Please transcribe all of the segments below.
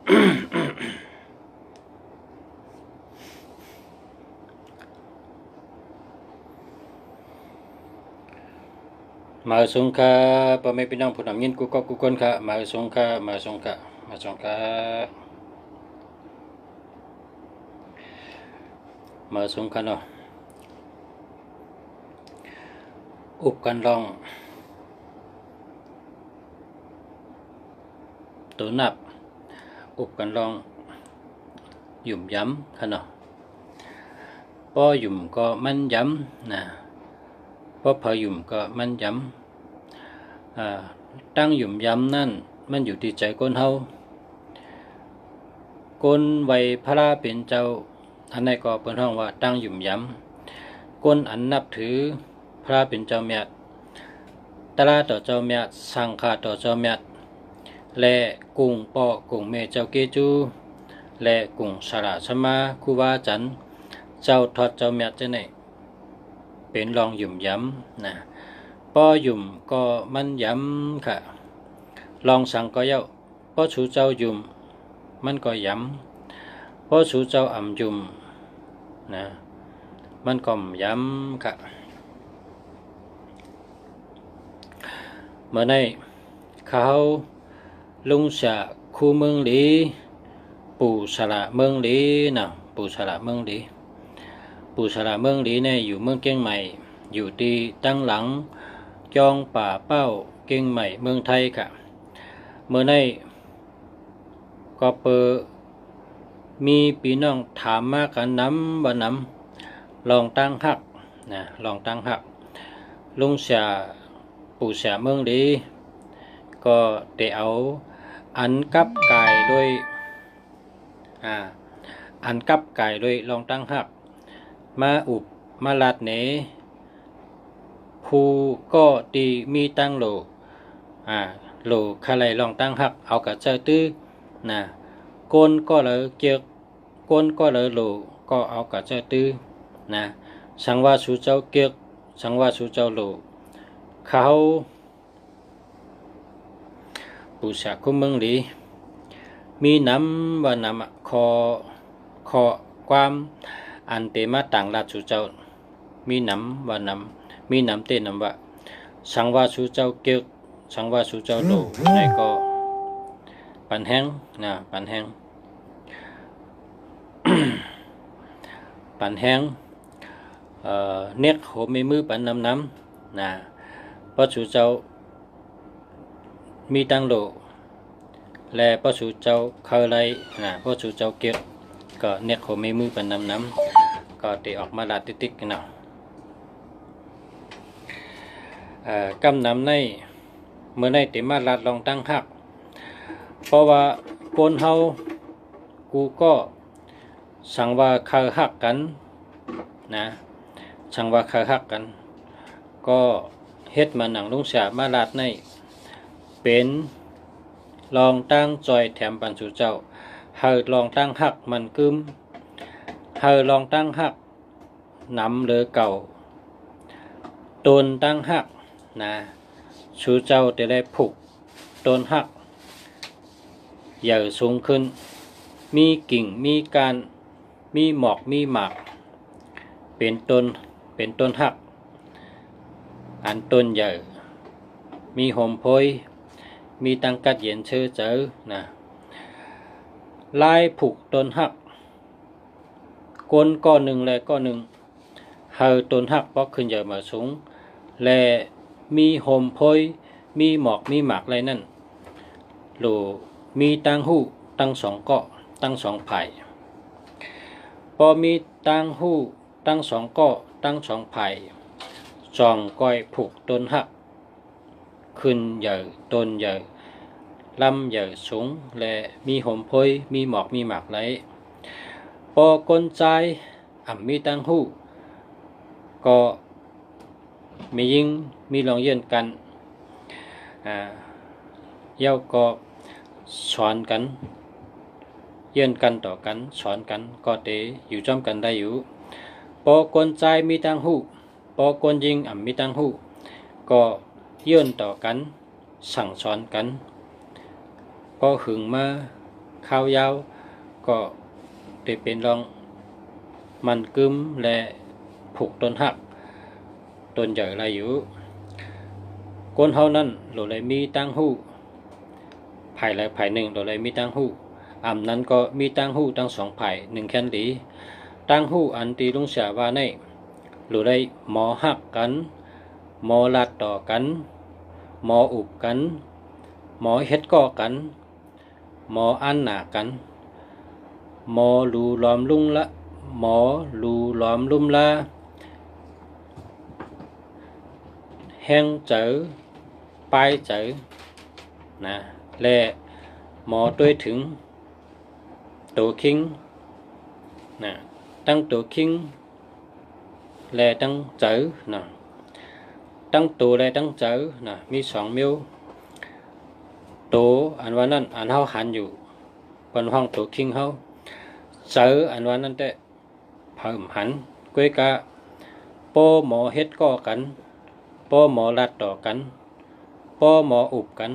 มาสงค่ะพ่อแม่พี่น้องผู้นำยินกูก็กูคนค่ะมาสงค่ะมาสงค่ะมาสงค่ะมาสงค่ะเนาะอุบกันลองตัวนับอุบกันลองหยุ่มย้ำค่ะเนาะป้อหยุ่มก็มันย้ำนะป้อพอหยุ่มก็มันย้ำตั้งหยุ่มย้ำนั่นมันอยู่ที่ใจคนเฮาคนไวยพระเป็นเจ้าอันนี้ก็เป็นห้องว่าตั้งหยุ่มย้ำคนอันนับถือพระเป็นเจ้าเมียตลาต่อเจ้าเมียสังฆาต่อเจ้าเมียและกุ้งปอกุ้งเมเจ้าเกจูและกุ้งสระสมาคูวาจันเจ้าทอดเจ้าเมียจะไหนเป็นรองหยุ่มย้ำนะปอหยุ่มก็มันย้ำค่ะลองสั่งก็เย้าปอชูเจ้าหยุ่มมันก็ย้ำปอชูเจ้าอ่ำหยุ่มนะมันก็ย้ำค่ะเมื่อในเขาลุงสะคูเมืองหลีปู่สระเมืองหลีนะปู่สระเมืองหลีปู่สระเมืองหลีเนี่ยอยู่เมืองเชียงใหม่อยู่ที่ตั้งหลังจองป่าเป้าเชียงใหม่เมืองไทยค่ะเมื่อในก็เปิดมีพี่น้องถามมากันน้ำบ่น้ำลองตั้งหักนะลองตั้งหักลุงเสียปู่เสียเมืองดีก็ได้เอาอันกับกายด้วยอันกับกายด้วยลองตั้งหักมาอุบมาลัดเนผู้ก็ตีมีตั้งโหลคาไลลองตั้งหักเอากับเจ้าตื้อนะก้นก็เลยเกียกก้นก็เลยโหลก็เอากับเจ้าตื้อนะสังว่าสู่เจ้าเกียกสังว่าสู่เจ้าโหลเขาปู่สะคุ้มเมืองหลีมีน้ำว่าน้ำคอความอันเตมาต่างราชสู่เจ้ามีน้ำว่าน้ำมีน้ำเตน้ำว่าสังว่าสู่เจ้าเกียกสังว่าสู่เจ้าโหลในก็ปันแห้งนะปันแห้ง ปันแห้งเน็กโหมีมือปันน้ำนะเพราะสู่เจ้ามีตั้งโหลและเพราะสู่เจ้าเคยไรนะเพราะสู่เจ้าเก็บก็เน็กโหมีมือปันน้ำก็ตีออกมาลาติกๆเนาะกำน้ำในเมื่อในตีมาลาดลองตั้งหักเพราะว่าคนเฮากูก็สั่งว่าเคยหักกันนะสั่งว่าเคยหักกันก็เฮ็ดมาหนังลุงเสียมาลาดในเป็นลองตั้งจอยแถมปันสู่เจ้าเฮาลองตั้งหักมันกึมเฮาลองตั้งหักนำหรือเก่าตนตั้งหักนะสู่เจ้าจะได้ผูกตนหักใหญ่สูงขึ้นมีกิ่งมีการมีหมอกมีหมากเป็นต้นหักอันต้นใหญ่มีหอมโพยมีตังกัดเย็นเชื่อเจอนะลายผูกต้นหักก้นก้อนหนึ่งและก้อนหนึ่งเฮาต้นหักปอกขึ้นใหญ่มาสูงและมีหอมโพยมีหมอกมีหมากอะไรนั่นโลมีตั้งหูตั้งสองเกาะตั้งสองไผ่พอมีตั้งหูตั้งสองเกาะตั้งสองไผ่จองก้อยผูกต้นหักขึ้นใหญ่ต้นใหญ่ลำใหญ่สูงและมีหอมโพยมีหมอกมีหมากไหลพอก้นใจมีตั้งหูก็มียิ่งมีลองเยื่นกันเย้าก็สอนกันเยื่นกันต่อกันสอนกันก็เตอยู่จ้อมกันได้อยู่พอคนใจมีตั้งหูพอคนยิงมีตั้งหูก็เยื่นต่อกันสั่งสอนกันก็หึงมา ข้าวยาวก็ได้เป็นรองมันกึมและผูกต้นหักต้นใหญ่ไรอยู่คนเฮานั้นโหลเลยมีตั้งหู้ภายใดภายหนึ่งโหลเลยมีตั้งหู้นั้นก็มีตั้งหู้ทั้งสองภายหนึ่งแค่นหลีตั้งหู้อันตีลุงเสียว่าในโหลเลยหมอหักกันหมอลัดต่อกันหมออุบกันหมอเฮ็ดก่อกันหมออันหนากันหมอลูล้อมลุ่งละหมอลูล้อมลุ่มละแห้งเจอปลายเจอนะและหมอด้วยถึงตัวคิงนะตั้งตัวคิงและตั้งเจอนะตั้งตัวและตั้งเจอนะมีสองมิวตัวอันว่านั้นอันเฮาหันอยู่บนห้องตัวคิงเฮาเจออันว่านั้นแต่เพิ่มหันก้วยกะโปหมอเฮ็ดก่อกันโปหมอลัดต่อกันโปหมออุบกัน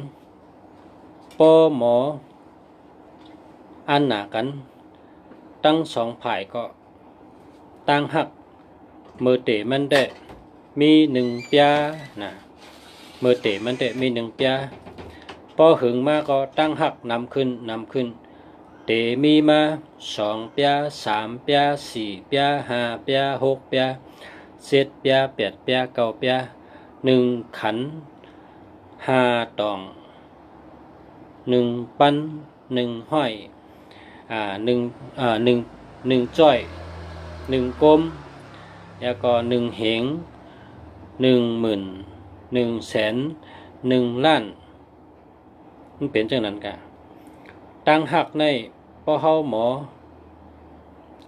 โปหมออันหนากันตั้งสองฝ่ายก็ตั้งหักมือเตะมันได้มีหนึ่งเปียนะมือเตะมันได้มีหนึ่งเปียพอหึงมาก็ตั้งหักนำขึ้นเตะมีมาสองเปียสามเปียสี่เปียห้าเปียหกเปียเจ็ดเปียแปดเปียเก้าเปียหนึ่งขันห้าตองหนึ่งปั้นหนึ่งห้อยหนึ่งจ้อยหนึ่งกลมแล้วก็หนึ่งเหง10,000 100,000 1,000,000มันเป็นจังนั้นกะตั้งหักในพอเฮาหมอ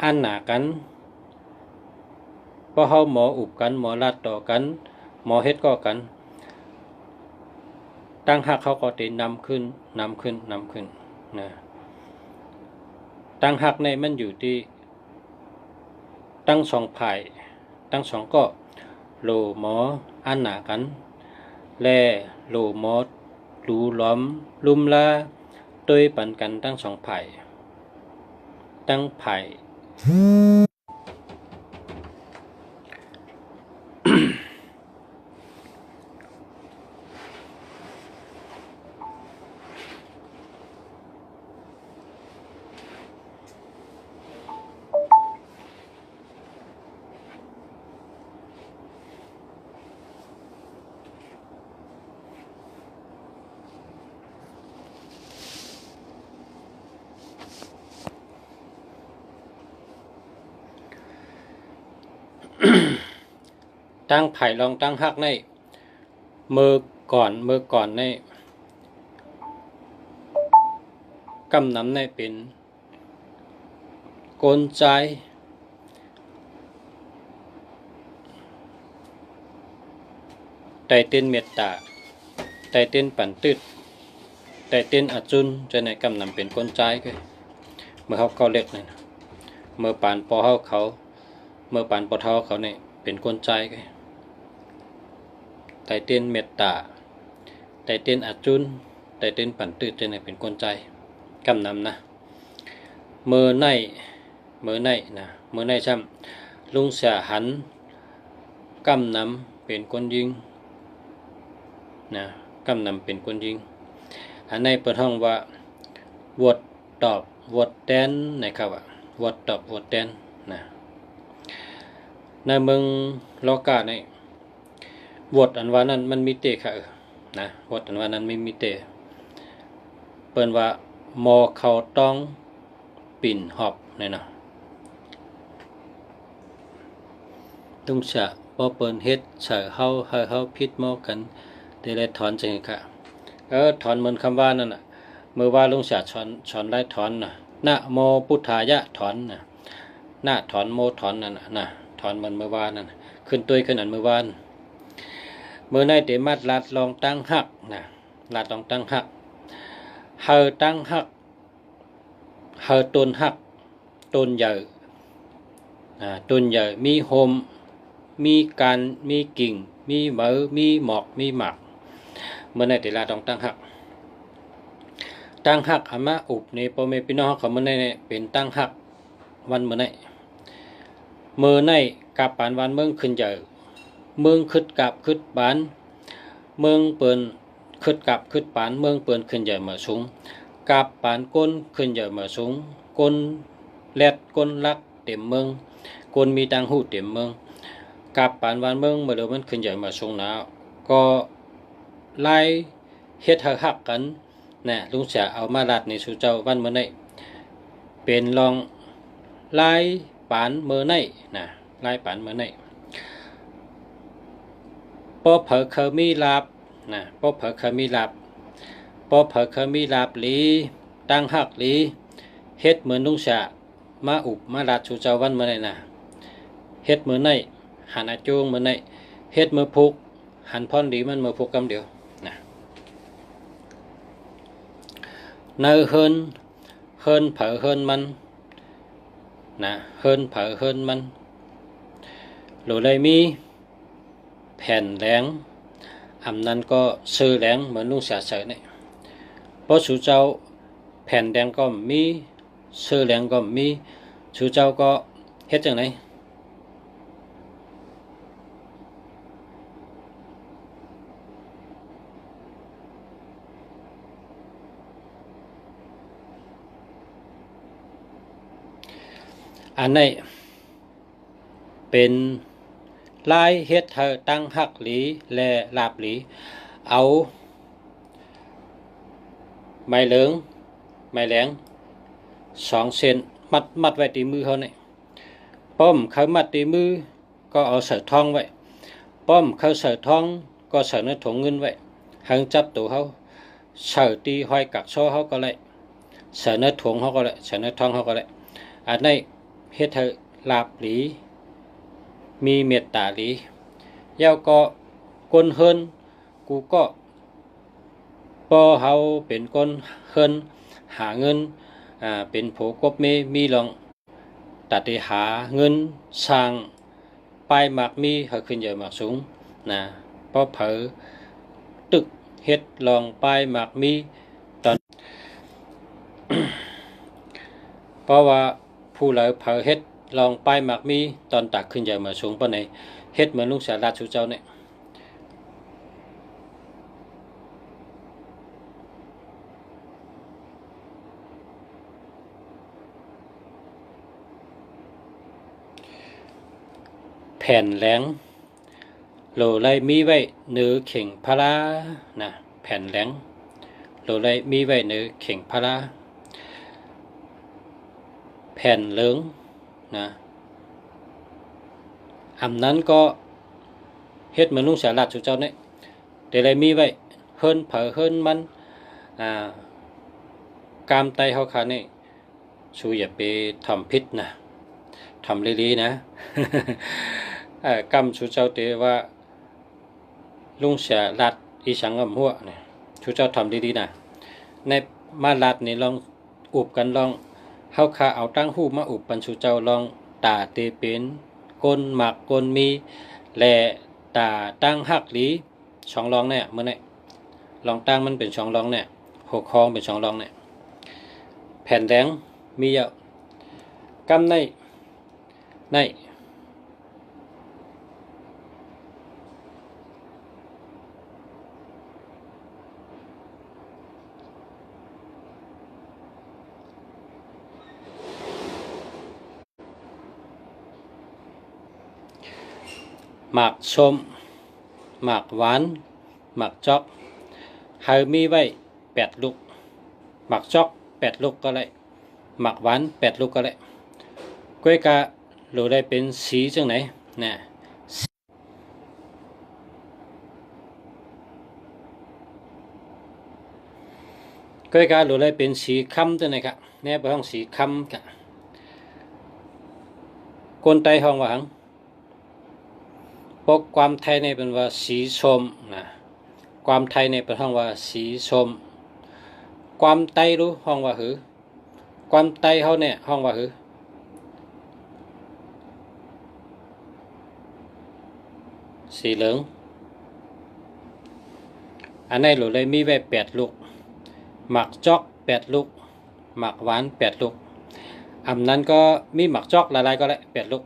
อันหนากันพอเฮาหมออุบกันหมอลัดต่อกันหมอเฮ็ดก็กันตั้งหักเขาก็ตินำขึ้นนะตั้งหักในมันอยู่ที่ตั้งสองฝ่ายตั้งสองก็โลหมออันหนากันและโลหมอรูล้อมลุ่มละโดยปันกันตั้งสองฝ่ายตั้งฝ่าย ตั้งไผ่ลองตั้งหักในมือก่อนในกำนำในเป็นกลใจไตเต้นเมตตาไตเต้นปั่นตืดไตเต้นอจุนจะในกำนำเป็นกลใจก็เมื่อเขาเล็กเลยเมื่อปานปอเขาเมื่อปานปอเท้าเขาเนี่ยเป็นกลใจก็ไตเต้นเมตตาไตเต้นอจุนไตเต้นปั่นตืดจะในเป็นกลใจกำนำนะเมื่อในนะเมื่อในช่ำลุงเสียหันกำนำเป็นคนยิงนะกำนำเป็นคนยิงอันในเปิดห้องว่าวดตอบวดแดนนะครับวดตอบวดแดนนะในเมืองโลกาในวดอันว่านั้นมันมีเตะค่ะนะวดอันว่านั้นไม่มีเตะเปิดว่ามอเขาต้องปิ่นหอบเนี่ยนะตุงฉะพอเปิดเฮ็ดเฉยเฮาพิดมอกันแต่ได้ถอนจังค่ะถอนเหมือนคำว่านั่นน่ะเมื่อว่าลุงฉะถอนได้ถอนนะนะโมพุทธายะถอนนะนะถอนโมถอนนั่นนะถอนมันเมื่อวานนั่นขึ้นตัวขึ้นอันเมื่อวานเมื่อในเตมัดลัดลองตั้งหักนะลัดลองตั้งหักเฮาตั้งหักเฮาต้นหักต้นใหญ่ต้นใหญ่มีโฮมมีการมีกิ่งมีเมือมีหมอกมีหมากเมื่อในเตลาต้องตั้งหัก ตั้งหักอามาอุบในพ่อแม่พี่น้องเขาเมื่อในเป็นตั้งหักวันเมื่อในกับปานวันเมืองขึ้นใหญ่เมืองขึ้นกับขึ้นปานเมืองเปิ่นขึ้นกับขึ้นปานเมืองเปิ่นขึ้นใหญ่มาสูงกับปานก้นขึ้นใหญ่มาสูงก้นแลดก้นลักเต็มเมืองก้นมีตังหูเต็มเมืองกับปานวันเมืองเมื่อเดิมมันขึ้นใหญ่มาสูงหนาวก็ไล่เฮ็ดหักกันนะลุงเสียเอามาลัดในสู่เจ้าวันเมื่อในเป็นรองไล่ปานเมื่อในนะไล่ปานเมื่อในปอเผอเคมีลาบนะปอเผอเคมีลาบปอเผอเคมีลาบหลีตั้งหักหลีเฮ็ดเหมือนลุงเสียมาอุบมาลัดสู่เจ้าวันเมื่อในนะเฮ็ดเมื่อในหันอาจูงเมื่อในเฮ็ดเมื่อพุกหันพรดีมันเมื่อพุกกำเดียวนะเนอเฮินเผอเฮินมันนะเฮินเผอเฮินมันหรือเลยมีแผ่นแหลงอำนั้นก็ซื้อแหลงเหมือนลุงเสียเสยเนี่ยเพราะสู่เจ้าแผ่นแดงก็มีซื้อแหลงก็มีสู่เจ้าก็เฮ็ดจังไหนอันนี้เป็นลายเฮ็ดเธอตั้งหักหลีและลาบหลีเอาไม้เหลืองไม้แหลง2 เซนมัดไว้ที่มือเขาเนี่ยป้อมเขามัดที่มือก็เอาใส่ทองไว้ป้อมเขาใส่ทองก็ใส่ในถุงเงินไว้หังจับตัวเขาใส่ตีห้อยกักโซ่เขาก็เลยใส่ในถุงเขาก็เลยใส่ในทองเขาก็เลยอันนี้เฮ็ดเธอลาบหลีมีเมตตาหลีเย้าก็คนเฮินกูก็พอเฮาเป็นคนเฮินหาเงินเป็นผู้กบมีลองตัดหาเงินสร้างปลายหมากมีเฮาขึ้นใหญ่หมากสูงนะพอเผอตึกเฮ็ดลองปลายหมากมีตอน เพราะว่าผู้เหลอเผอเฮ็ดลองปลายหมากมีตอนตักขึ้นใหญ่หมากสูงปานไหนเฮ็ดเหมือนลุงเสียราชสู่เจ้าเนี่ยแผ่นแหลงโหลไรมีไว้เนื้อเข่งพลานะแผ่นแหลงโหลไรมีไว้เนื้อเข่งพลาแผ่นเหลืองนะอำนั้นก็เฮ็ดเหมือนลุงเสียราชสู่เจ้าเนี่ยแต่ไรมีไว้เฮินเผอเฮินมันกามไตเฮาขานี่สู่อย่าไปทำพิษนะทำลีๆนะ กำสู่เจ้าเตว่าลุงเสียรัดอีสังอำหัวเนี่ยสู่เจ้าทำดีๆนะในมาลัดนี่ลองอุบกันลองเฮาคาเอาตั้งหูมาอุบปันสู่เจ้าลองตาเตเป็นก้นหมักก้นมีและตาตั้งหักหลี2 รองเนี่ยมื้อนี้ลองตั้งมันเป็น2 รองเนี่ย6 คองเป็น2 รองเนี่ยแผ่นแดงมีเยอะกำในหมากส้มหมากหวานหมากจอกเฮามีไว้8 ลูกหมากจอก8 ลูกก็ได้หมากหวาน8 ลูกก็ได้กล้วยกาโหลได้เป็นสีจังไหนนะกล้วยกาโหลได้เป็นสีค้ำจังไหนครับแน่ไปห้องสีค้ำครับคนไตห้องว่าหังพวกความไทยในเป็นว่าสีส้มนะความไทยในเป็นห้องว่าสีส้มความไตรู้ห้องว่าหือความไตเขาเนี่ยห้องว่าหือสีเหลืองอันนี้หลุดเลยมีไว้8 ลูกหมักจอก 8 ลูกหมักหวาน8 ลูกอำนั้นก็มีหมักจอกหลายๆก็ได้8 ลูก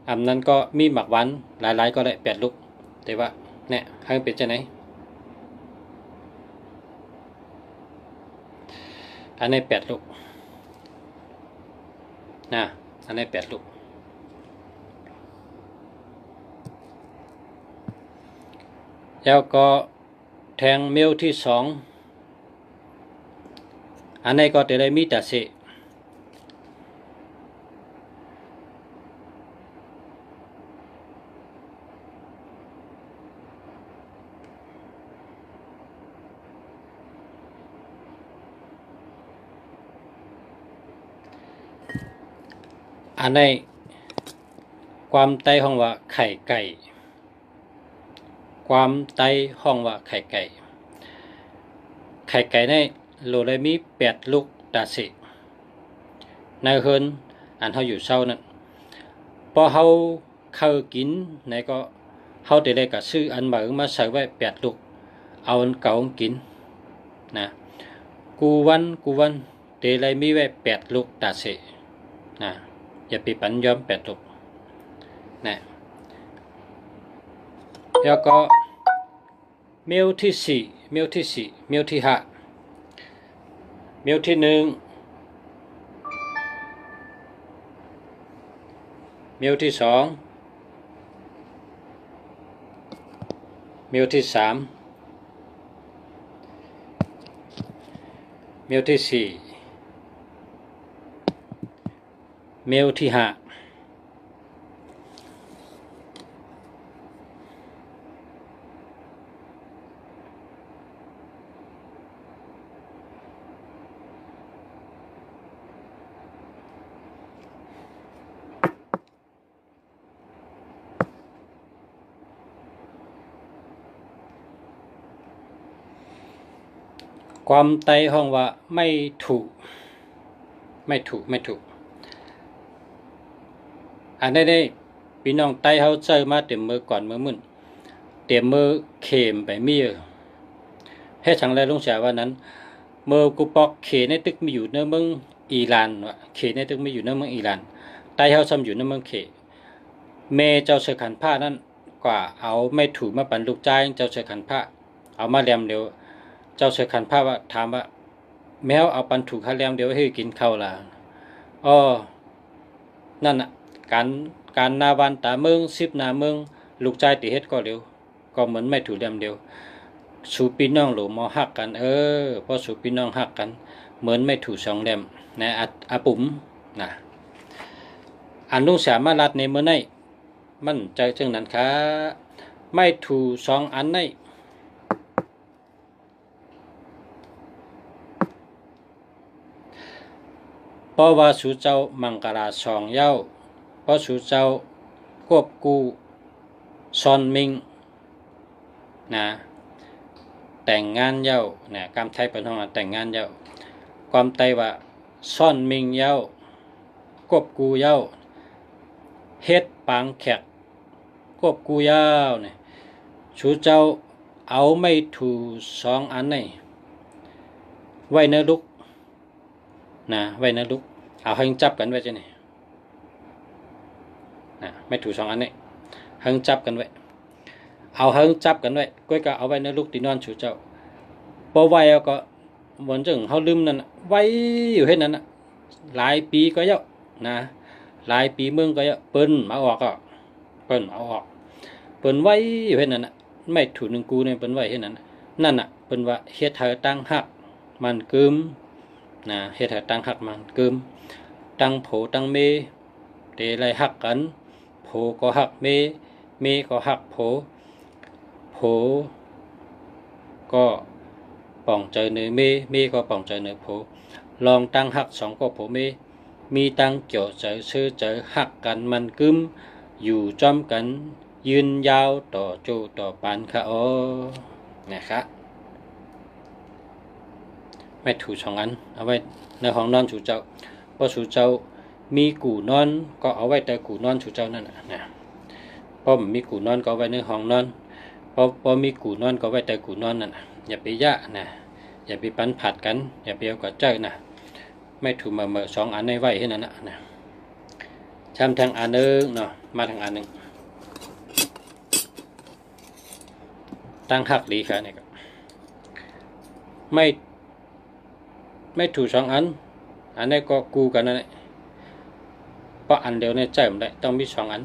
อำนั้นก็มีหมักหวานหลายๆก็ได้8 ลูกแต่ว่าเนี่ยให้เป็นจังไหนอันนี้8 ลูกนะอันนี้8 ลูกแล้วก็แทงเมลที่2อันนี้ก็จะได้มีแต่เสอันนี้ความไต้ห้องว่าไข่ไก่ความไต้ห้องว่าไข่ไก่ไข่ไก่ในโลเลยมี8 ลูกตาเสในเฮินอันเขาอยู่เศร้านั้นพอเขาเข้ากินในก็เขาจะได้กับซื้ออันเหมือมาใส่ไว้8 ลูกเอาอันเก่ากินนะกูวันเตเลยมีไว้8 ลูกตาเสนะอย่าไปปันยอม8 ลูกนะแล้วก็เมลที่4เมลที่5เมลที่1เมลที่2เมลที่3เมลที่4เมลที่5ความไต้ห้องว่าไม่ถูกอันนี้ได้พี่น้องไต้เขาเจอมาเต็มมือก่อนมือมึนเต็มมือเข็มไปมีให้ทางไรลุงเสียว่านั้นมือกูปอกเขในตึกมีอยู่ในเมืองอิหร่านวะเขในตึกมีอยู่ในเมืองอิหร่านไต้เขาซ้ำอยู่ในเมืองเขเมเจ้าเสือขันผ้านั่นกว่าเอาไม่ถูกมาปั่นลูกใจเจ้าเสือขันผ้าเอามาแรมเดียวเจ้าเสือขันผ้าว่าถามว่าแมวเอาปันถูกข้าแรมเดียวให้กินข้าวล่ะอ๋อนั่นน่ะการนาวันตาเมือง10 นาเมืองลูกใจติเฮ็ดก็เร็วก็เหมือนไม่ถูกแรมเดียวสู่พี่น้องหลวมอหักกันพอสู่พี่น้องหักกันเหมือนไม่ถูก2 แรมนะอาปุ๋มนะอันลุงสามารถรัดในเมื่อไหนมันใจจึงนั้นค่ะไม่ถูก2 อันในเพราะว่าสู่เจ้ามังกรา2 เย้าเพราะสู่เจ้าควบกูซอนมิงนะแต่งงานเย้าเนี่ยกำไทยเป็นห้องแต่งงานเย้าความไต้ว่าซ่อนมิงเย้ากบกูเย้าเฮ็ดปางแขกกบกูเย้าเนี่ยชูเจ้าเอาไม่ถู2 อันนี่ไว้ในลุกนะไว้ในลุกเอาให้จับกันไว้จ้ะนี่นะไม่ถู2 อันนี่ให้จับกันไว้เอาให้จับกันไว้ก้อยก็เอาไว้ในลูกตีนอนชูเจ้าพอไว้ก็เหมือนจึงเขาลืมนั่นไว้อยู่เฮ็ดนั้นหลายปีก็เยอะนะหลายปีเมืองก็เยอะเปิ้นมาออกก็เปิ้นเอาออกเปิ้นไว้อยู่เฮ็ดนั้นไม่ถู1 กูเนี่ยเปิ้นไว้เฮ็ดนั้นนั่นน่ะเปิ้นว่าเฮ็ดให้ตั้งหักมันกึมนะเฮ็ดให้ตั้งหักมันกึมตั้งโผตั้งเมเตไลหักกันโผก็หักเมก็หักโผก็ป่องใจเนื้อเมก็ป่องใจเนื้อโผลองตั้งหัก2 ก็โผมีตั้งเกี่ยวใจซื้อใจหักกันมันกึมอยู่จอมกันยืนยาวต่อจูต่อปานค่ะนะครับไม่ถูก2 อันเอาไว้ในห้องนอนสู่เจ้าเพราะสู่เจ้ามีกูนอนก็เอาไว้แต่กูนอนสู่เจ้านั่นนะเพราะมีกูนอนก็เอาไว้ในห้องนอนพอมีกูนอนก็ไว้แต่กูนอนนั่นอย่าไปยะนะ อย่าไปปันผัดกันอย่าไปเอากับเจ้านะไม่ถูกมาสองอันในไว้ให้นั่นนะช้ำทางอันนึงเนาะมาทางอันนึงตั้งหักดีค่ะนี่ก็ไม่ถูกสองอันนี้ก็กูกันนั่นแหละเพราะอันเดียวเนี่ยใจมันได้ต้องมีสองอัน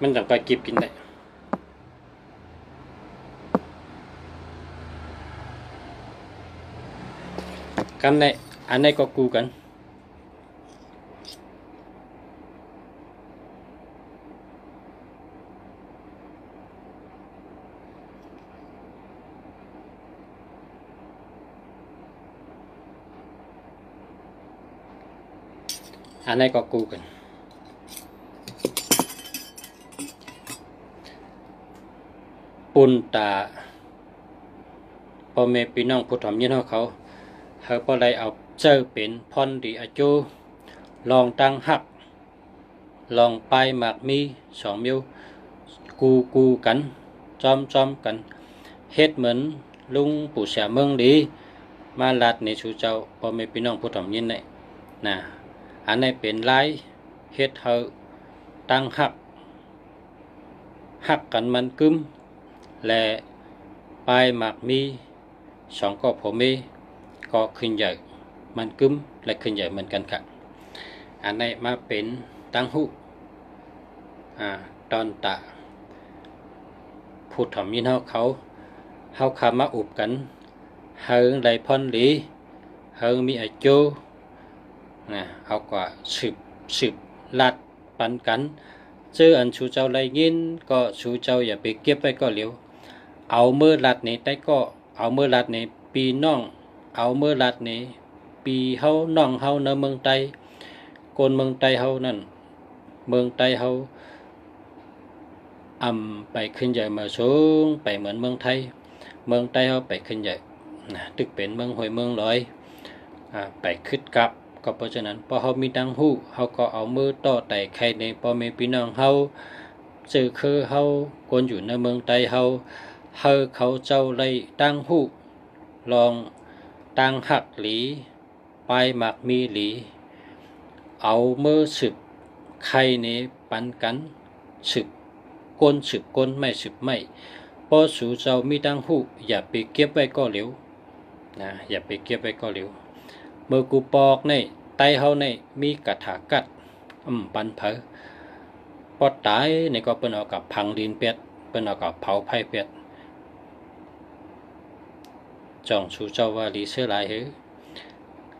มันถึงไปกิบกินได้กันในอันนี้ก็กูกันอันนี้ก็กูกันปุ่นตาพ่อแม่พี่น้องผู้ทำยินเขาพอได้เอาเจอเป็นพรดีอาจูลองตั้งหักลองไปหมากมีสองมิวกูกันจอมกันเฮ็ดเหมือนลุงปู่เสียเมืองดีมาลัดในชูเจ้าพ่อแม่พี่น้องผู้ทำยินได้นะอันนี้เป็นลายเฮ็ดเฮาตั้งหักกันมันกึ้มและปลายหมากมีสองก็ผมมีก็ขึ้นใหญ่มันกึ้มและขึ้นใหญ่เหมือนกันค่ะอันนี้มาเป็นตั้งหูตอนตะพูดถ่อมยินเขาคามาอุบกันเฮงได้พอนหลีเฮงมีอาจูเอากว่าสืบลัดปันกันเจออันชูเจ้าไรยินก็ชูเจ้าอย่าไปเก็บไปก็เหลียวเอาเมื่อลัดนี้ได้ก็เอาเมื่อลัดนี้ปีน้องเอาเมื่อลัดนี้ปีเฮาน้องเฮาในเมืองไต้คนเมืองไต้เฮานั่นเมืองไต้เฮาไปขึ้นใหญ่มาสูงไปเหมือนเมืองไทยเมืองไต้เฮาไปขึ้นใหญ่ตึกเป็นเมืองหอยเมืองลอยไปขึ้นกับก็เพราะฉะนั้นพอเฮามีตังหูเฮาก็เอามือต่อไต่ไข่ในพ่อแม่พี่น้องเฮาสื่อคือเฮาคนอยู่ในเมืองไต้เฮาเขาเจ้าไล่ตั้งหูลองตั้งหักหลีปลายหมากมีหลีเอามือสืบไข่ในปันกันสืบก้นไม่สืบไม่พอสู่เจ้ามีตั้งหูอย่าไปเก็บไว้ก็เหลวนะอย่าไปเก็บไว้ก็เหลวเมื่อกูปอกในไตเฮาในมีกระถากัดปันเผอพอตายในก็เป็นเอากับพังดินเป็ดเป็นเอากับเผาไผ่เป็ดจ่องชูเจ้าว่าลีเสือลาย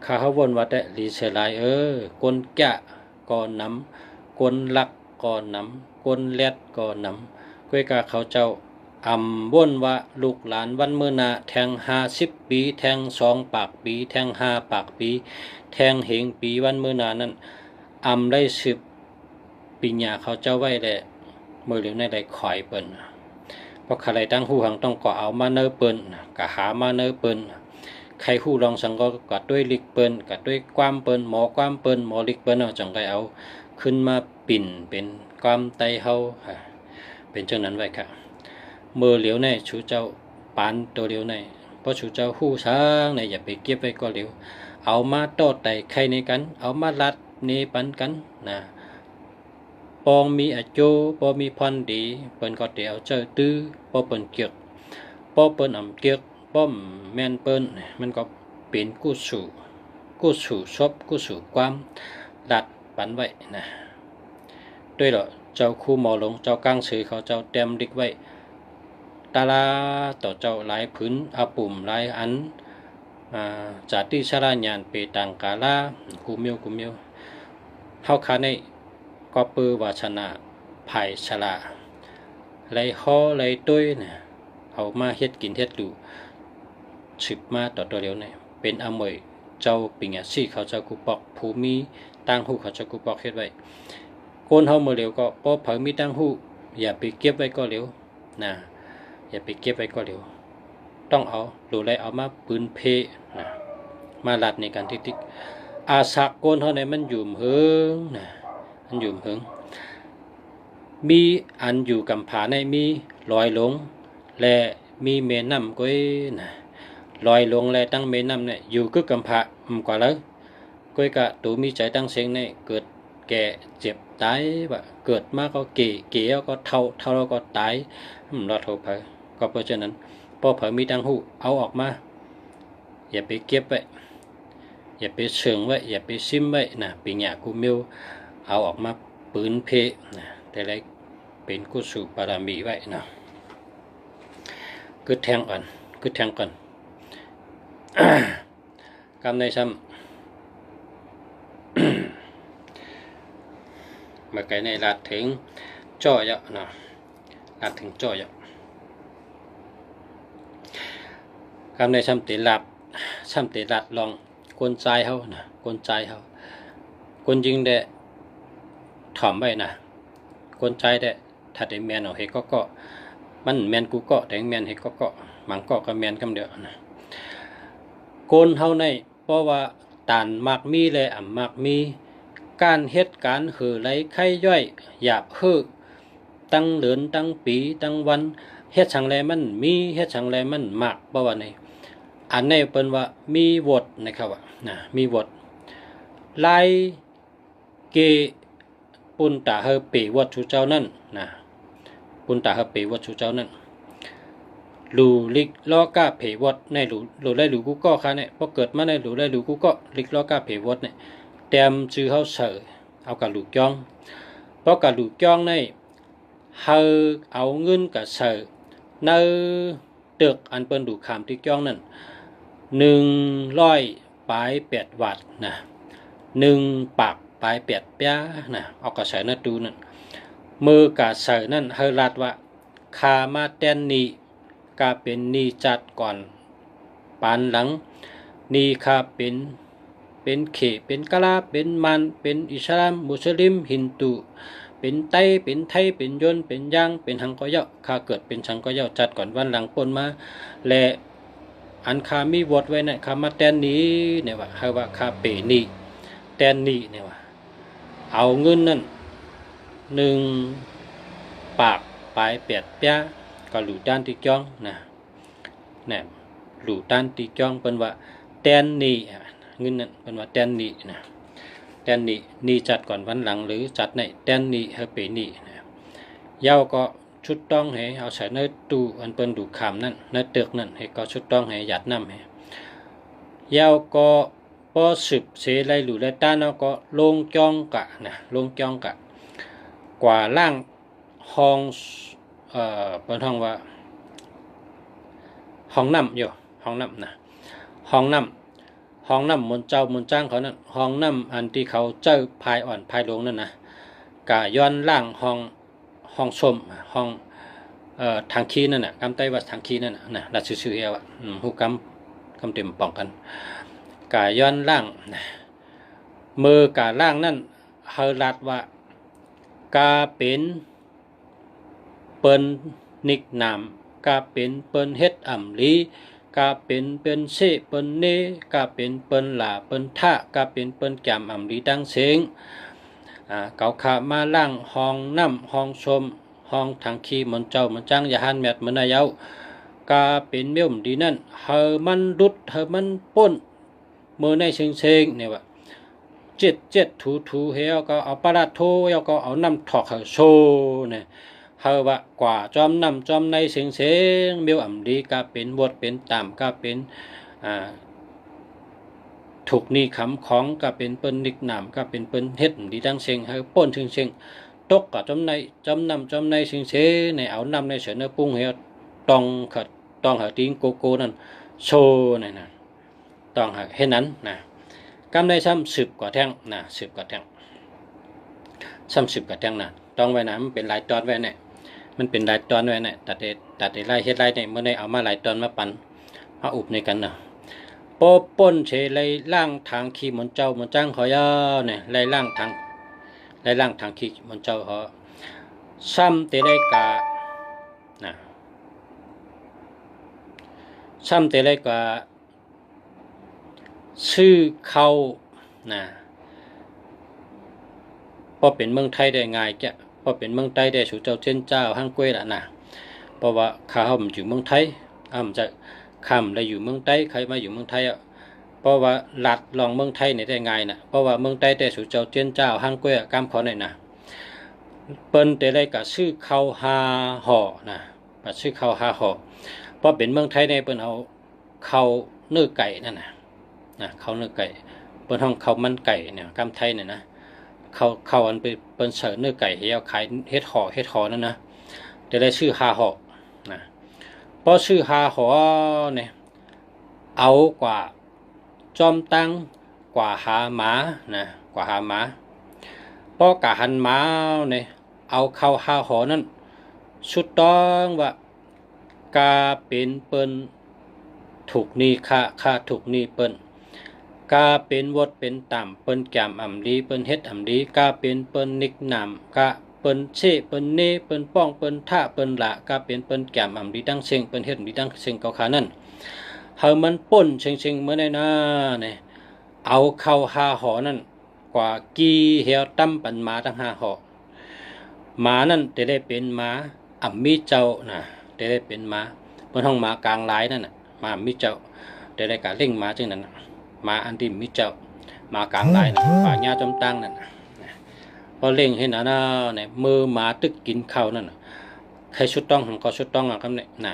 ข้าเขาวนว่าแต่ลีเสือลายกนแกะก่อนน้ำกนลักก่อนน้ำกนเล็ดก่อนน้ำก้วยกาเขาเจ้าวนว่าลูกหลานวันเมื่อนาแทง50 ปีแทง2 ปากปีแทง5 ปากปีแทงเหงปีวันเมื่อนานั้นได้10 ปีญาเขาเจ้าไว้แหละเมื่อเหลียวในได้ข่อยเปิ้นเพราะใครตั้งหูหังต้องก่อเอามาเนอเปิ้นกะหามาเนอเปิ้นใครหูลองสังก็ด้วยลิกเปิ้นก็ด้วยความเปิ้นหมอความเปิ้นหมอลิกเปิ้นจังไกเอาขึ้นมาปิ่นเป็นความไตเฮาเป็นเจ้านั้นไว้ค่ะเมื่อเหลียวในชูเจ้าปานตัวเหลียวในเพราะชูเจ้าหู้ช้างในอย่าไปเก็บไว้ก็เหลียวเอามาโตไต่ไข่ในกันเอามาลัดเนปันกันนะปองมีอาโจปอมีพรดีเปิ้นก็เดี๋ยวเจอตื้อปอเปิ้นเกียกปอเปิ้นเกียกป้อมแม่นเปิ้นมันก็เป็นกู้สู่ชอบกู้สู่ความลัดปันไว้นะด้วยเหรอเจ้าคู่หมอหลงเจ้าก้างสือเขาเจ้าเต็มดิกไว้ตาลาต่อเจ้าหลายพื้นอาปุ่มหลายอันจาติชราญานเปตังกาลากูเมียวเฮาคาในก็ปือวาชนะภายชลาไลฮอไลตุ้ยเนี่ยเอามาเฮ็ดกินเฮ็ดดูสืบมาต่อตัวเดียวเนี่ยเป็นอมวยเจ้าปิงซี่เขาเจ้ากูปอกภูมิตั้งหูเขาเจ้ากูปอกเฮ็ดไว้คนเฮาเมื่อเร็วก็พอเผามีตั้งหูอย่าไปเก็บไว้ก็เร็วนะอย่าไปเก็บไว้ก็เร็วต้องเอาดูแลเอามาปืนเพนะมาลัดในการติ๊กอาสักโกนเฮาในมันอยู่เหิงนะมันอยู่เหิงมีอันอยู่กำผาในมีลอยหลงและมีแม่น้ำก้อยนะ ลอยลงแลตั้งเมน้ำเนี่ยอยู่ก็กำพะกว่าเลยก้อยกะตูมีใจตั้งเสียงเนี่ยเกิดแก่เจ็บตายว่าเกิดมาก็เก๋แล้วก็เท่าแล้วก็ตายรอดเท่าเพอก็เพราะฉะนั้นพอเผอมีตังหูเอาออกมาอย่าไปเก็บไว้อย่าไปเชิงไว้อย่าไปซิมไว้นะปีหยากูมิวเอาออกมาปืนเพนะแต่ไรเป็นกุศลบารมีไว้นะกึดแทงก่อนกำในซ้ำเมื่อไกลในลาดถึงจ่อเยอะนะลาดถึงจ่อเยอะกำในซ้ำเตลับลองกวนใจเขานะกวนใจเขากวนยิงเดะถ่อมไว้นะกวนใจเดะถ้าได้แมนเอาเฮก็มันแมนกูก็แต่แมนเฮก็มังก็แมนกำเดียวนะโกนเฮาในเพราะว่าตานมากมีเลยมากมีการเฮ็ดการหือไหลไข่ย่อยหยาบฮือตั้งเดือนตั้งปีตั้งวันเฮ็ดชังแลมันมีเฮ็ดชังแลมันมากเพราะว่าในอันนี้เปิ้นว่ามีวดนะครับว่านะมีวดไล่เกปุนตาเฮเปวดชูเจ้านั่นนะปุนตาเฮเปวดชูเจ้านั่นลูลิกล้อกาเพวดในลูได้ลูกูก็ค่ะเนี่ยพอเกิดมาในลูได้ลูกูก็ลิกล้อกาเพวดเนี่ยเต็มชื่อเฮาเสอเอากับลูกจ้องเพราะกับลูกจ้องในเฮาเอาเงินกับเสอในตึกอันเปิ้นดูขามที่จ้องนั่น100 วัตต์นะ1 ปากปลาย8 ป้านะเอากระใส่หน้าดูนั่นมือกระใส่นั่นเฮาลาดว่าคามาแตนนีกาเป็นนีจัดก่อนปานหลังนีคาเป็นเขเป็นกะลาเป็นมันเป็นอิสลามมุสลิมฮินดูเป็นไต้เป็นไทยเป็นยนเป็นย่างเป็นหังก็เยาะคาเกิดเป็นชังก็เยาะจัดก่อนวันหลังปนมาและอันคามีวดไว้เนี่ยคามาแตนนี้เนี่ยว่าเฮาว่าคาเปนีแตนนี้เนี่ยว่าเอาเงินนั่น1 ปากปลาย8 ป้าก็หลู่ด้านที่จ้องนะเนี่ยหลู่ด้านที่จ้องเป็นว่าแตนนี้เงินนั่นเป็นว่าแตนนี้นะแตนนี้จัดก่อนวันหลังหรือจัดในแตนนี้เฮเปนี้นะเย้าก็ชุดต้องให้เอาใส่ในตู้อันเป็นดูขามนั่นในตึกนั่นให้ก็ชุดต้องให้หยัดน้ำให้เย้าก็พอสืบเสไลหลู่ไลต้านเอาก็ลงจ้องกะนะลงจ้องกะกว่าล่างห้องเป็นห้องว่าห้องน้ำอยู่ห้องน้ำนะห้องน้ำมนเจ้ามนจ้างเขานั่นห้องน้ำอันที่เขาเจ้าพายอ่อนพายลงนั่นนะกะย้อนล่างห้องชมห้องทางขี้นั่นน่ะกำไต้วัดทางขี้นั่นน่ะรัชชื่อเอวหูกำเต็มป้องกันกะย้อนล่างมือกะล่างนั่นเฮาลัดว่ากาเป็นเปิ้นนิกนามกาเป็นเปิ้นเฮ็ดอ่ำลีกาเป็นเปิ้นเซเปิ้นเนกาเป็นเปิ้นหลาเปิ้นท่ากาเป็นเปิ้นแกมอ่ำลีดังเสียงเกาขามาล่างห้องน้ำห้องชมห้องทางขี้มันเจ้ามันจ้างอย่าหันแมดมันนายเอากาเป็นเมี่ยมดีนั่นเฮอมันรุดเฮอมันป้นมือในเชิงเนี่ยว่าเจ็ดถูเฮาก็เอาปลาโทเฮาก็เอาน้ำถอกเฮาโซเนี่ยเฮาว่ากว่าจอมน้ำจอมในเสียงเมี่ยมดีก็เป็นบทเป็นตามก็เป็นถูกนี่คำของก็เป็นเปิ้นนิกนามก็เป็นเปิ้นเฮ็ดดีดังเสียงเฮาป้นเสียงตกกับจอมน้ำจอมในเสียงในเอาน้ำในเสือเนื้อปุ้งเฮาต้องหาติ้งโกโก้นั่นโซนั่นน่ะต้องหาเห็นนั้นนะกำได้ซ้ำสืบกว่าแท่งนะสืบกว่าแท่งซ้ำสืบกว่าแท่งนะต้องไว้นะมันเป็นลายตอนไว้เนี่ยมันเป็นลายตอนไว้เนี่ยตัดได้ลายเฮ็ดลายเนี่ยเมื่อได้เอามาลายตอนมาปั่นมาอุบในกันนะโปป้นเฉลยล่างทางขี้มันเจ้ามันจ้างขอยาเนี่ยลายล่างทางขี้มันเจ้าเขาซ้ำเตได้กานะซ้ำเตได้กาชื่อเขานะพอเป็นเมืองไทยได้ง่ายแกพอเป็นเมืองไทยได้สู่เจ้าเช่นเจ้าห้างกล้วยละนะเพราะว่าข้ามันอยู่เมืองไทยมันจะ คำได้อยู่เมืองใต้ใครมาอยู่เมืองไทยเพราะว่าลัดลองเมืองไทยเนี่ยได้ไงนะเพราะว่าเมืองใต้แต่สุเจ้าเจียนเจ้าห้างก้วยกำเขาเนี่ยนะเปิ้นแต่ได้กับชื่อเขาหาห่อนะปัดชื่อเขาหาห่อเพราะเป็นเมืองไทยในเปิ้นเอาเขาเนื้อไก่นั่นนะเขาเนื้อไก่เปิ้นห้องเขามันไก่เนี่ยกำไทยเนี่ยนะเขาอันเป็นเปิ้นเสิร์ฟเนื้อไก่เฮียขายเฮ็ดห่อนั่นนะแต่ได้ชื่อหาห่อนะเพราะชื่อหาห่อเนี่ยเอากว่าจอมตั้งกว่าหาหมานะกว่าหาหมาเพราะกะหันหมาเนี่ยเอาเข้าหาหอนั่นสุดต้องว่ากาเป็นเปิ้นถูกนี่ค่าถูกนี่เปิ้นกาเป็นวดเป็นต่ำเปิ้นแกมอ่ำดีเปิ้นเฮ็ดอ่ำดีกาเป็นเปิ้นนิกนามกาเปิ้นเชเปิ้นเนเปิ้นป้องเปิ้นท่าเปิ้นละกาเป็นเปิ้นแกมอ่ำดีตั้งเชิงเปิ้นเฮ็ดดีตั้งเชิงเกาขานั่นเฮามันป่นเชิงเมื่อไหร่นะเนี่ยเอาเข้าหาหอนั่นกว่ากี่เหี่ยวตั้มปันมาทั้งหาหอหมานั่นจะได้เป็นหมาอ่ำมีเจ้านะจะได้เป็นหมาเปิ้นห้องหมากลางหลายนั่นน่ะหมามีเจ้าจะได้กะเล่งหมาจังนั้นน่ะหมาอันที่มีเจ้าหมากลางหลายน่ะป่าหญ้าจอมตั้งนั่นน่ะพอเล่งเห็นอันน่ะเนี่ยมือหมาตึกกินข้าวนั่นน่ะใครชุดต้องก็ชุดต้องอ่ะครับเนี่ยน่ะ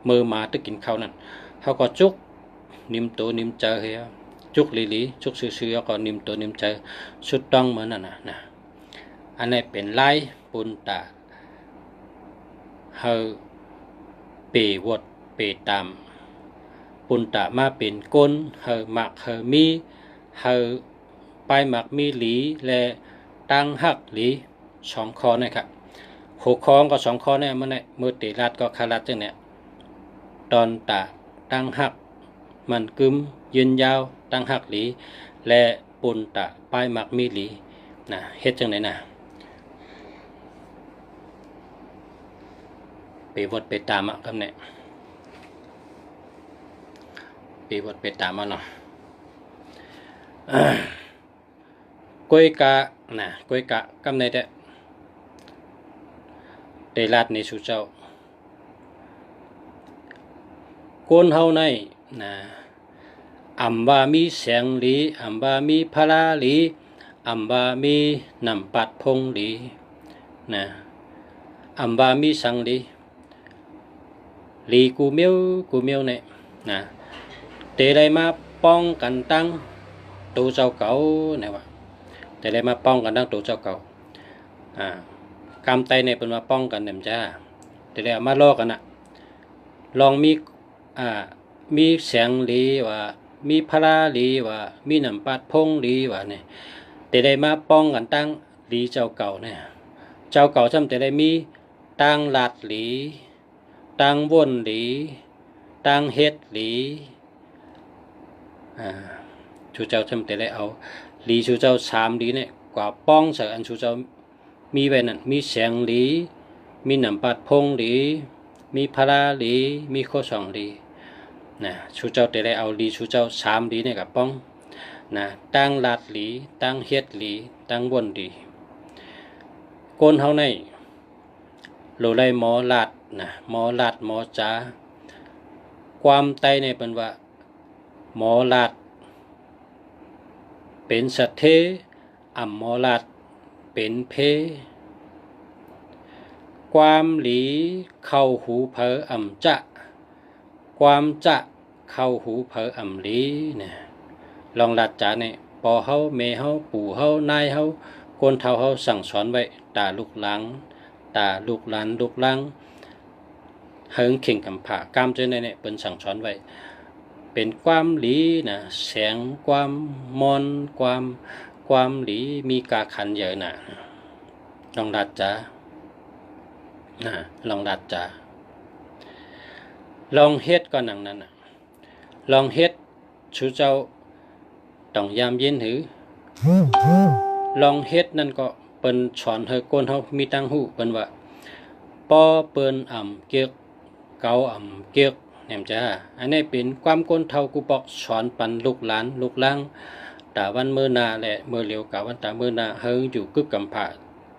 มือหมาตึกกินข้าวนั่นเขาก็จุกนิ่มตัวนิ่มเจอเฮียจุกลีจุกซื่อๆก็นิ่มตัวนิ่มเจอชุดต้องเหมือนนั่นนะอันนี้เป็นลายปุนตาเฮาเปวดเปตามปุนตามาเป็นก้นเฮาหมักเฮามีเฮาไปหมักมีหลีและตั้งหักหลีสองคอนะครับหกคอก็สองคอเนี่ยมันเนี่ยมือตีรัดก็คารัดจังเนี่ยตอนตาตั้งหักมันกึมยืนยาวตั้งหักหลีและปุนตะป้ายหมักมีหลีนะเฮ็ดจังไหนนะไปวดไปตามอ่ะครับเนี่ยไปวดไปตามอ่ะเนาะก้อยกะนะก้อยกะกำในแต่ได้ลาดในสุเจ้าโกนเฮาในนะอัมบามีแสงหลีอัมบามีพลาหลีอัมบามีนำปัดพงหลีนะอัมบามีสังหลีหลีกูเมียวเนี่ยนะเตได้มาป้องกันตั้งตัวเจ้าเก่าเนี่ยว่าเตได้มาป้องกันตั้งตัวเจ้าเก่ากำไตเนี่ยเป็นมาป้องกันเนี่ยจ้าเตได้มาลอกกันนะลองมีแสงหลีว่ามีพลาหลีว่ามีน้ำปัดพงหลีว่าเนี่ยแต่ได้มาป้องกันตั้งหลีเจ้าเก่าเนี่ยเจ้าเก่าจำแต่ได้มีตั้งลาดหลีตั้งวนหลีตั้งเฮ็ดหลีชูเจ้าจำแต่ได้เอาหลีชูเจ้าสามหลีเนี่ยกว่าป้องใส่อันชูเจ้ามีไว้นั่นมีแสงหลีมีน้ำปัดพงหลีมีพลาหลีมีโคสองหลีนะชูเจ้าแต่ได้เอาหลีชูเจ้าสามหลีเนี่ยกับป้องนะตั้งลาดหลีตั้งเฮ็ดหลีตั้งวนหลีก้นเฮาในโลไลหมอลาดนะหมอลาดหมอจ๋าความไตในเป็นว่าหมอลาดเป็นสัตเทอ่ำหมอลาดเป็นเพความหลีเข้าหูเพออ่ำจะความจะเข้าหูเพออ่ำหลีเนี่ยลองลัดจ๋าเนี่ยปอเฮาเมเฮาปู่เฮานายเฮาคนเฒ่าเฮาสั่งสอนไว้ตาลูกหลังตาลูกหลานลูกหลังเฮิงเข่งกำผากามเจอเนี่ยเป็นสั่งสอนไว้เป็นความหลีนะแสงความมอนความหลีมีกาขันเยอะนะลองลัดจ๋าลองลัดจ๋าลองเฮ็ดก็หนังนั้นลองเฮ็ดชูเจ้าต้องยามเย็นหือลองเฮ็ดนั่นก็เปิ้นสอนให้คนเฮามีตังหูเปิ้นว่าปอเปิ้นอ่ำเกียกเกาอ่ำเกียกแหนมจ้าอันนี้เป็นความคนเฒ่ากูปอกสอนปันลูกหลานลูกหลังตาวันมื้อหน้าและมื้อเหลียวกะวันตามื้อหน้าเฮาอยู่กึกกำผา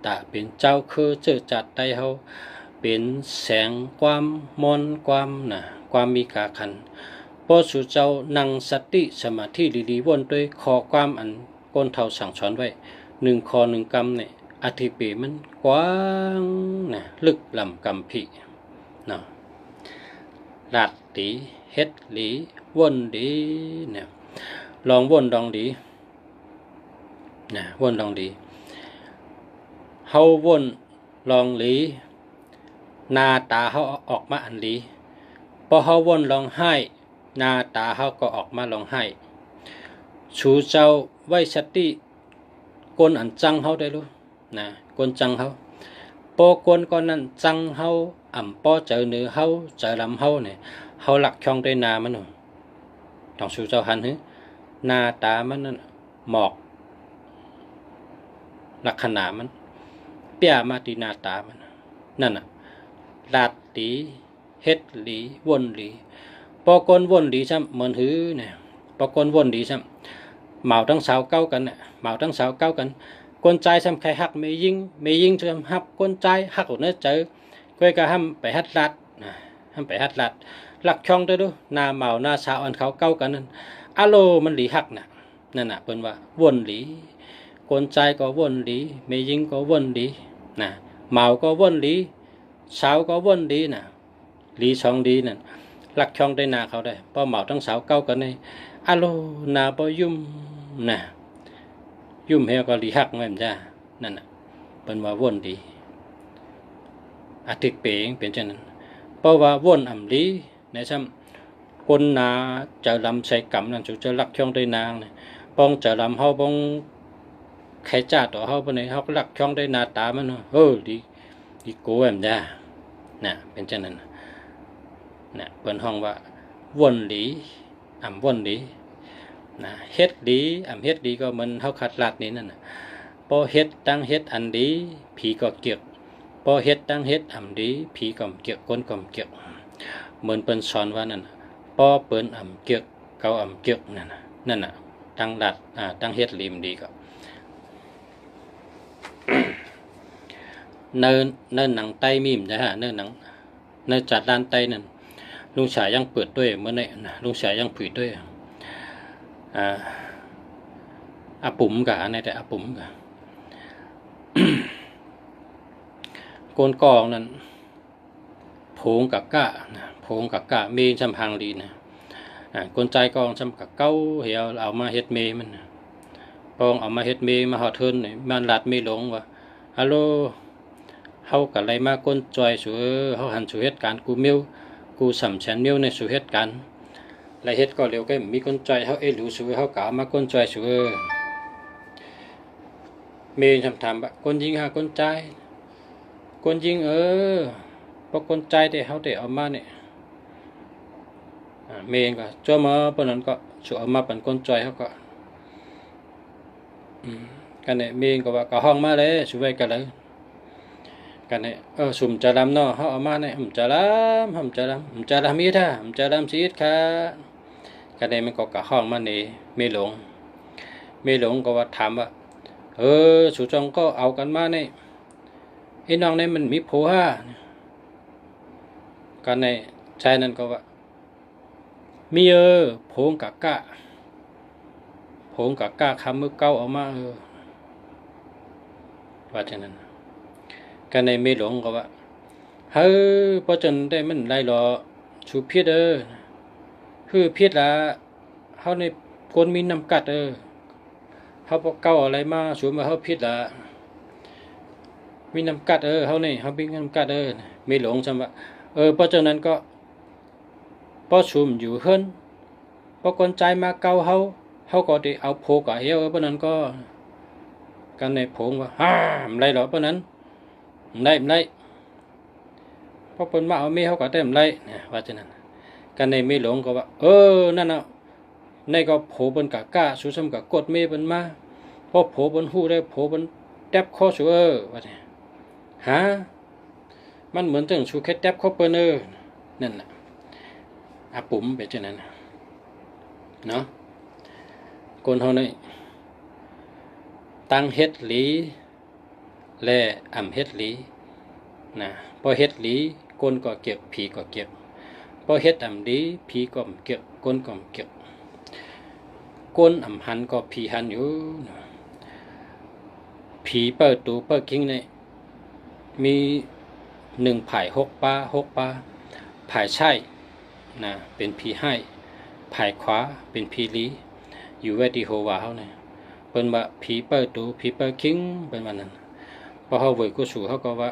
ตาเป็นเจ้าคือเจอจัดได้เฮาเป็นแสงความมนต์ความ ความมีกาขันพอสู่เจ้านั่งสติสมาธิดีๆวนด้วยขอความอันก้นเท่าสั่งสอนไว้หนึ่งคอหนึ่งกำเนี่ยอธิปีมันกว้างนะลึกลำกำผีเนาะลาดดีเฮ็ดหลีวนดีเนี่ยลองวนลองดีนะวนลองดีเฮาวนลองหลีหน้าตาเฮาออกมาอันหลีพอเฮาวนลองให้หน้าตาเฮาก็ออกมาลองให้ชูเจ้าไว้สติกวนอันจังเฮาได้รู้นะกวนจังเฮาปอกวนก่อนนั้นจังเฮาปอเจอเนื้อเฮาเจอลำเฮาเนี่ยเฮาหลักช่องได้นามันต้องชูเจ้าหันหน้าตามันนั่นหมอกลักษณะมันเปียมาตีหน้าตามันนั่นน่ะลาดตีเฮ็ดหลีวนหลีปอกวนวนหลีซ้ำเหมือนหือเนี่ยปอกวนวนหลีซ้ำเหมาทั้งสาวเก้ากันเนี่ยเหมาทั้งสาวเก้ากันกวนใจซ้ำใครหักไม่ยิงซ้ำหักกวนใจหักหัวเนื้อเจอก้อยก็ห้ำไปฮัดลัดห้ำไปฮัดลัดหลักช่องด้วยดูหน้าเหมาหน้าสาวอันเขาเก้ากันนั่นอโลมันหลีหักน่ะนั่นน่ะเป็นว่าวนหลีกวนใจก็วนหลีไม่ยิงก็วนหลีนะเหมาก็วนหลีสาวก็วนหลีน่ะหลีช่องดีนั่นหลักช่องได้นาเขาได้พอเหมาทั้งสาวเก้ากันนี่อโลนาปยุ่มนะยุ่มเฮก็หลีหักไว้มันจ้านั่นน่ะเป็นว่าวนดีอาทิตย์เปงเป็นเช่นนั้นเพราะว่าวนลีในซ้ำคนนาจะลำใส่กำนั่นจะหลักช่องได้นางเนี่ยป้องจะลำเฮาป้องใครจ้าต่อเฮาปนไหนเฮาหลักช่องได้นาตามันดีโก้แอมจ้าน่ะเป็นเช่นนั้นน่ะเปิ้นห้องว่าวนหลีวนหลีนะเฮ็ดดีเฮ็ดดีก็มันเฮาขัดลาดนี่นั่นน่ะพอเฮ็ดตั้งเฮ็ดอันดีผีก็เกียกพอเฮ็ดตั้งเฮ็ดดีผีก็เกียกคนก็เกียกเหมือนเปิ้นสอนว่านั่นพอเปิ้นเกียกเก่าเกียกนั่นน่ะตั้งลาดตั้งเฮ็ดลีมดีก็เนินหนังไตมีมนะฮะเนินหนังเนินจัดด้านไตนั่นลุงชายยังเปิดด้วยเมื่อไหร่ลุงชายยังผืดด้วยอาปุ่มกะในแต่อาปุ่มกะ โกนกองนั้นโผงกับกะมีจำพังดีนะกนใจกองจำกับเก้าเหี่ยวเอามาเฮ็ดเมมันปองเอามาเฮ็ดเมมาหอเทินนี่มันลัดไม่หลงว่าฮัลโหลเฮากับอะไรมากนจอยสู่เฮาหันสู่เหตุการณ์กูสำแสนในสู่เหตุการณ์ไรเฮ็ดก็เร็วก็มีคนจอยเฮาหรือสู่เฮากะมากนจอยสู่เมย์ถามว่าคนยิงหาคนใจคนยิงเพราะคนใจแต่เฮาได้เอามาเนี่ยเมย์ก็จ่อมาปนนั้นก็สู่เอามาเป็นคนจอยเฮาก็กันเนี่ยเมย์ก็ว่าก็ห้องมาเลยสู่ไว้กันเลยกันเนี่ยสุ่มจะลำเนาะเฮาเอามาเนี่ยจะลำมีท่าจะลำชีดค่ะกันเนี่ยมันก็กะห้องมาเนี่ยไม่หลงก็ว่าถามว่าสู่จงก็เอากันมาเนี่ยไอ้น้องเนี่ยมันมีผัวกันเนี่ยชายนั่นก็ว่ามีโผงกะคำมือเก้าเอามาว่าฉะนั้นกันในไม่หลงก็ว่าพอจนได้มันได้หรอชูพิษคือพิษละเขาในคนมีน้ำกัดเขาพอเก้าอะไรมาชูมาเขาพิษละมีน้ำกัดเขาในเขามีน้ำกัดไม่หลงจำว่าพอจนนั้นก็พอชุมอยู่เฮิรนพอคนใจมาเก้าเขาก็ได้เอาโพกะเหี้ยวเพราะนั้นก็กันในผงว่าไรหรอเพราะนั้นไม่เพราะคนมาเอาเมียเขาก็เต็มไรว่าฉะนั้นกันในไม่หลงก็ว่านั่นน่ะในก็โผบนกะก้าสู้ซ้ำกะกดเมียบนมาพอโผบนหูได้โผบนแทบข้อสู้ว่าเนี่ยมันเหมือนถึงสู้แค่แทบข้อเปิ้นนั่นน่ะอาปุ่มเป็นฉะนั้นเนาะคนเขาเนี่ยตั้งเฮ็ดหลีและเฮ็ดหลีนะพอเฮ็ดหลีก้นก็เก็บผีก็เก็บ พอเฮ็ดดีผีก็เกี่ยวก้นก็เกี่ยวก้นหันก็ผีหันอยู่ผีเปิดตูเปิดกิ้งเนี่ยมี1 ผาย6 ปาผายใช่นะเป็นผีให้ผายขวาเป็นผีลีอยู่ไว้ที่โฮวาเฮาเนี่ยเปิ้นว่าผีเปิดตูผีเปิดกิ้งเป็นว่านั้นพอเฮาเว้ยกุสู่เฮาก็ว่า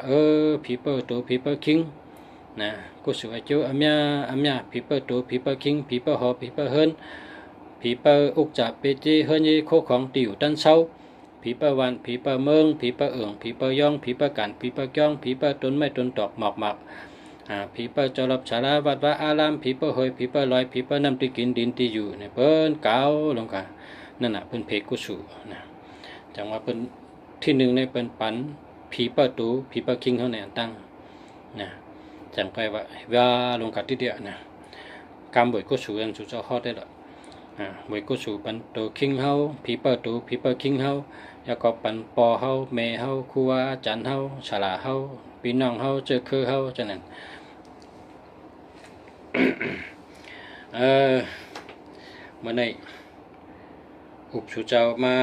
ผีเปิดตูผีเปิดกิ้งนะกุสู่อาจุอำยาผีเปิดตูผีเปิดกิ้งผีเปิดหอผีเปิดเฮิรนผีเปิดอุกจะเปจีเฮิรนยี่โคของติวตันเซาผีเปิดวันผีเปิดเมืองผีเปิดเอื่องผีเปิดย่องผีเปิดกันผีเปิดย่องผีเปิดต้นไม้ต้นตอกหมอกผีเปิดจรบชาลาวัดว่าอารามผีเปิดหอยผีเปิดลอยผีเปิดน้ำที่กินดินที่อยู่เนี่ยเปิ้นเก่าลงกันนั่นน่ะเปิ้นเพกุสู่นะจังว่าเปิ้นที่หนึ่งในเปิ้นปันผีเปิดตูผีเปิดคิงเขาเนี่ยตั้งนะจังไปว่าว่าลงกันที่เดียวนะกำบ่อยกุสู่อันสู่เจ้าฮอดได้ละบ่อยกุสู่ปันตูคิงเฮาผีเปิดตูผีเปิดคิงเฮาแล้วก็ปันปอเฮาแม่เฮาครูอาจารย์เฮาฉลาเฮาพี่น้องเฮาเจอคือเฮาจังนั้นเมื่อไหร่อุปสุเจ้ามา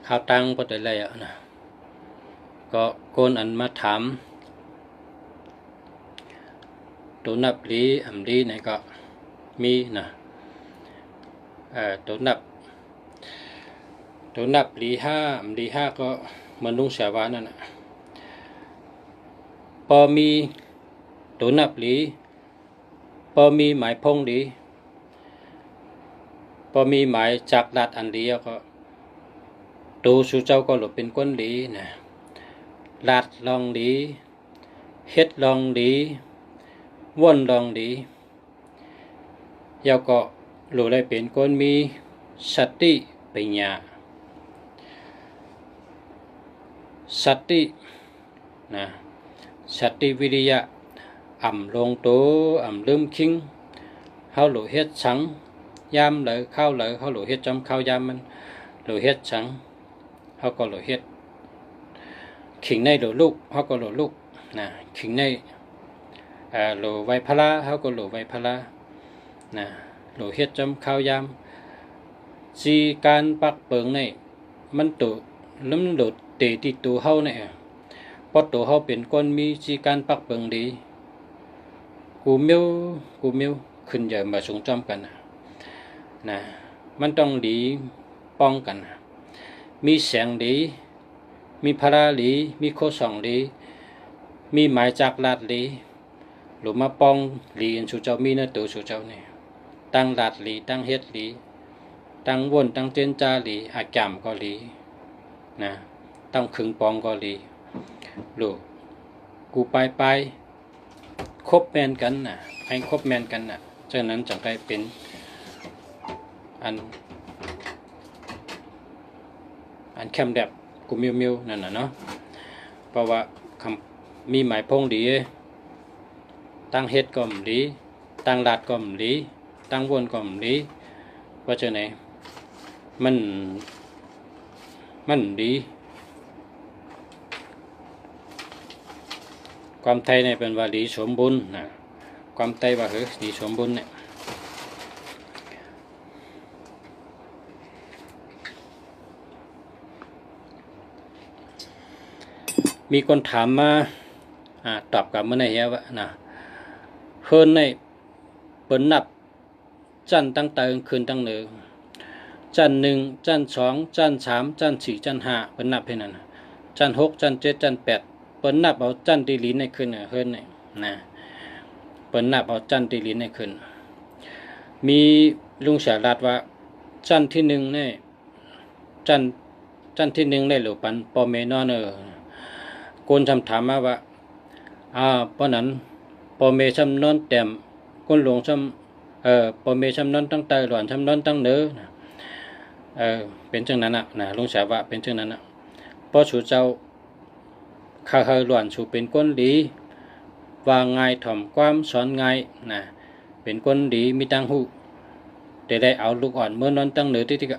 ข้าวตังปฏิเลยนะก็โกนอันมาถามตัวนับลีลีเนี่ยก็มีนะตัวนับลีห้าก็เหมือนลุงเสวานั่นนะพอมีตัวนับลีพอมีหมายพงลีพอมีหมายจากลาดอันลีก็ตูสู่เจ้าก็หลบเป็นก้นลีนะลาดลองลีเฮ็ดลองลีว่นลองลีแล้วก็หลุดได้เป็นก้นมีสติปัญญาสตินะสติวิริยะลงโตลืมคิงเฮาหลุดเฮ็ดสังยามเลยเข้าเลยเขาหลุดเฮ็ดจำเข้ายามมันหลุดเฮ็ดสังเขาก็หลุดเฮ็ดขิงในหลุดลูกเขาก็หลุดลูกนะขิงในหลุดไวพลาเขาก็หลุดไวพลานะหลุดเฮ็ดจำเข้ายามจีการปักเปิงในมันตุล้มหลุดเตะที่ตัวเฮาเนี่ยพอตัวเฮาเป็นคนมีจีการปักเปิงดีกูเมียวขึ้นใหญ่มาสงจอมกันนะมันต้องดีป้องกันมีแสงดีมีพลาดีมีโคสองดีมีหมายจากลาดดีหรือมาป้องดีอันสู่เจ้ามีเนื้อตัวสู่เจ้าเนี่ยตั้งลาดดีตั้งเฮ็ดดีตั้งวนตั้งเจนจาดีอาจามก็ดีนะต้องขึงปองก็ดีหรือกูไปคบแมนกันนะให้คบแมนกันนะฉะนั้นจังได้เป็นอันแคมแบบกูมิวนั่นน่ะเนาะเพราะว่ามีหมายพงดีตั้งเฮ็ดก็มดีตั้งลาดก็มดีตั้งวนก็มดีว่าเจอไหนมันดีความไทยเนี่ยเป็นว่าดีสมบูรณ์นะความไทยว่าดีสมบูรณ์เนี่ยมีคนถามมาตอบกับเมื่อไหร่เหี้ยวะนะเฮิรนในเปิ้นนับจันตั้งแต่คืนตั้งเหนือจัน1จัน2จัน3จัน4จัน5เปิ้นนับให้นั่นจัน6จัน7จัน8เปิ้นนับเอาจันตีลีนในคืนเฮิรนเนี่ยนะเปิ้นนับเอาจันตีลีนในคืนมีลุงเสียรัดว่าจันที่1เนี่ยจันที่1ได้หรือปันปอเมนอนคนถามมาว่าเพราะนั้นปอเมชำนอนเต็มคนหลวงชำปอเมชำนอนตั้งแต่หลวนชำนอนตั้งเนื้อเป็นจังนั้นนะลุงเสียว่าเป็นจังนั้นเพราะสู่เจ้าข้าเฮหลวนสู่เป็นคนดีว่าง่ายถ่อมความสอนง่ายนะเป็นคนดีมีตังหูแต่ได้เอาลูกอ่อนเมื่อนอนตั้งเนื้อที่ก็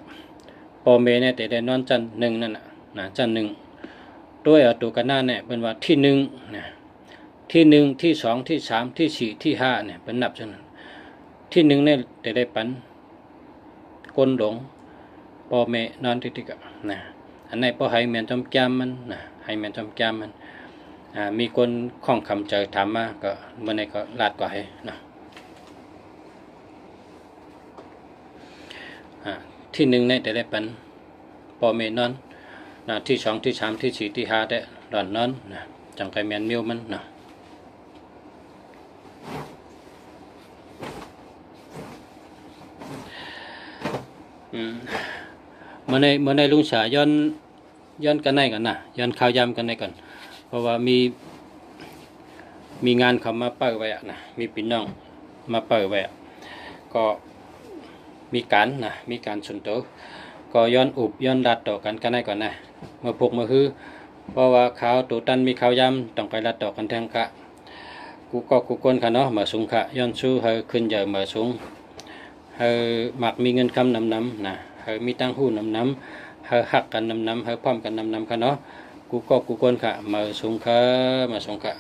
ปอเมเนี่ยแต่ได้นอนจัน1นั่นนะจัน1ด้วยตัวกันหน้าเนี่ยเป็นว่าที่1นะ ที่หนึ่งที่สองที่สามที่สี่ที่ห้าเนี่ยเป็นนับจังนั้นที่หนึ่งเนี่ยแต่ได้ปันก้นหลงพ่อแม่นอนติดๆกันนะอันไหนพอให้แม่นจำจำมันนะให้แม่นจำจำมันมีคนข้องคำใจถามมาก็เมื่อไหร่ก็ลาดกว่าให้นะที่หนึ่งเนี่ยแต่ได้ปันพ่อแม่นอนนะที่สองที่สามที่สี่ที่ห้าได้หล่อนนอนนะจังไกแม่นมิวมันนะเมื่อในลุงสาย้อนกันไหนกันนะย้อนข่าวยำกันไหนก่อนเพราะว่ามีงานเขามาเปิดไว้นะมีพี่น้องมาเปิดไว้ก็มีการส่วนตัวก็ย้อนรัดต่อกันไหนก่อนนะเมื่อพกมาคือเพราะว่าข่าวตัวตันมีข่าวยำต้องไปรัดต่อกันแทงกะกูก้นค่ะเนาะมาสูงค่ะย้อนสู้เฮอขึ้นใหญ่มาสูงเฮอหมักมีเงินคำน้ำนะเฮอมีตั้งหู้น้ำเฮอหักกันน้ำเฮอพร้อมกันน้ำค่ะเนาะกูก้นค่ะมาสูงค่ะ